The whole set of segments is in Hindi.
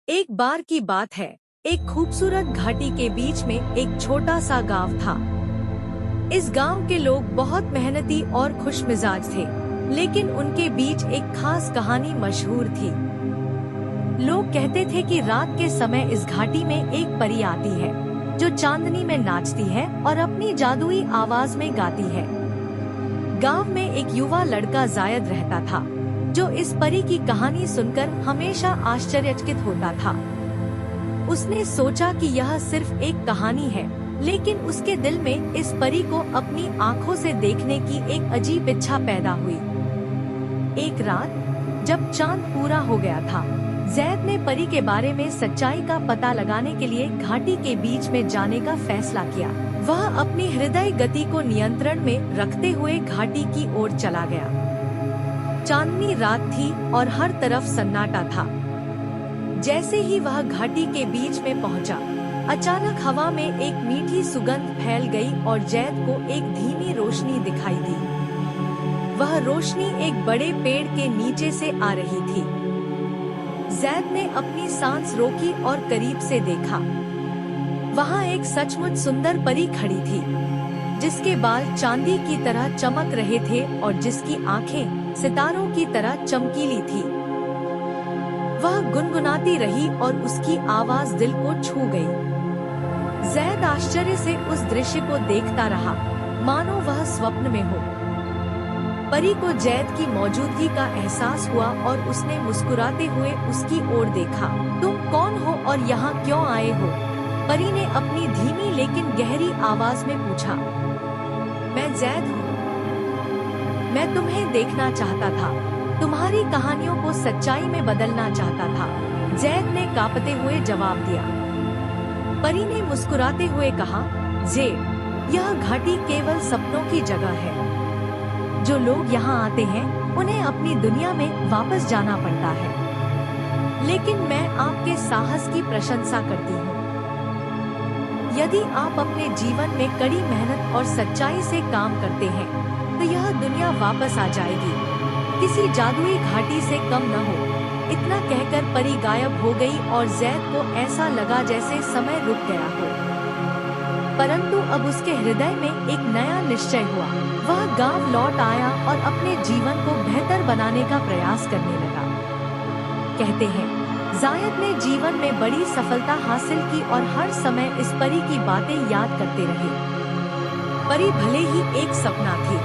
एक बार की बात है। एक खूबसूरत घाटी के बीच में एक छोटा सा गांव था। इस गांव के लोग बहुत मेहनती और खुशमिजाज थे, लेकिन उनके बीच एक खास कहानी मशहूर थी। लोग कहते थे कि रात के समय इस घाटी में एक परी आती है, जो चांदनी में नाचती है और अपनी जादुई आवाज में गाती है। गांव में एक युवा लड़का जायद रहता था, जो इस परी की कहानी सुनकर हमेशा आश्चर्यचकित होता था। उसने सोचा कि यह सिर्फ एक कहानी है, लेकिन उसके दिल में इस परी को अपनी आंखों से देखने की एक अजीब इच्छा पैदा हुई। एक रात जब चांद पूरा हो गया था, जैद ने परी के बारे में सच्चाई का पता लगाने के लिए घाटी के बीच में जाने का फैसला किया। वह अपनी हृदय गति को नियंत्रण में रखते हुए घाटी की ओर चला गया। चांदनी रात थी और हर तरफ सन्नाटा था। जैसे ही वह घाटी के बीच में पहुंचा, अचानक हवा में एक मीठी सुगंध फैल गई और जैद को एक धीमी रोशनी दिखाई दी। वह रोशनी एक बड़े पेड़ के नीचे से आ रही थी। जैद ने अपनी सांस रोकी और करीब से देखा। वहाँ एक सचमुच सुंदर परी खड़ी थी, जिसके बाल चांदी की तरह चमक रहे थे और जिसकी आंखें सितारों की तरह चमकीली थी। वह गुनगुनाती रही और उसकी आवाज दिल को छू गई। जैद आश्चर्य से उस दृश्य को देखता रहा, मानो वह स्वप्न में हो। परी को जैद की मौजूदगी का एहसास हुआ और उसने मुस्कुराते हुए उसकी ओर देखा। तुम कौन हो और यहाँ क्यों आए हो? परी ने अपनी धीमी लेकिन गहरी आवाज में पूछा। मैं जैद हूँ। मैं तुम्हें देखना चाहता था, तुम्हारी कहानियों को सच्चाई में बदलना चाहता था, जैद ने कांपते हुए जवाब दिया। परी ने मुस्कुराते हुए कहा, जैद, यह घाटी केवल सपनों की जगह है। जो लोग यहाँ आते हैं, उन्हें अपनी दुनिया में वापस जाना पड़ता है। लेकिन मैं आपके साहस की प्रशंसा करती हूँ। यदि आप अपने जीवन में कड़ी मेहनत और सच्चाई से काम करते हैं, तो यह दुनिया वापस आ जाएगी, किसी जादुई घाटी से कम न हो। इतना कहकर परी गायब हो गई और जैद को ऐसा लगा जैसे समय रुक गया हो। परंतु अब उसके हृदय में एक नया निश्चय हुआ। वह गांव लौट आया और अपने जीवन को बेहतर बनाने का प्रयास करने लगा। कहते हैं, जायद ने जीवन में बड़ी सफलता हासिल की और हर समय इस परी की बातें याद करते रहे। परी भले ही एक सपना थी,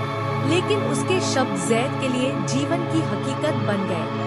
लेकिन उसके शब्द जैद के लिए जीवन की हकीकत बन गए।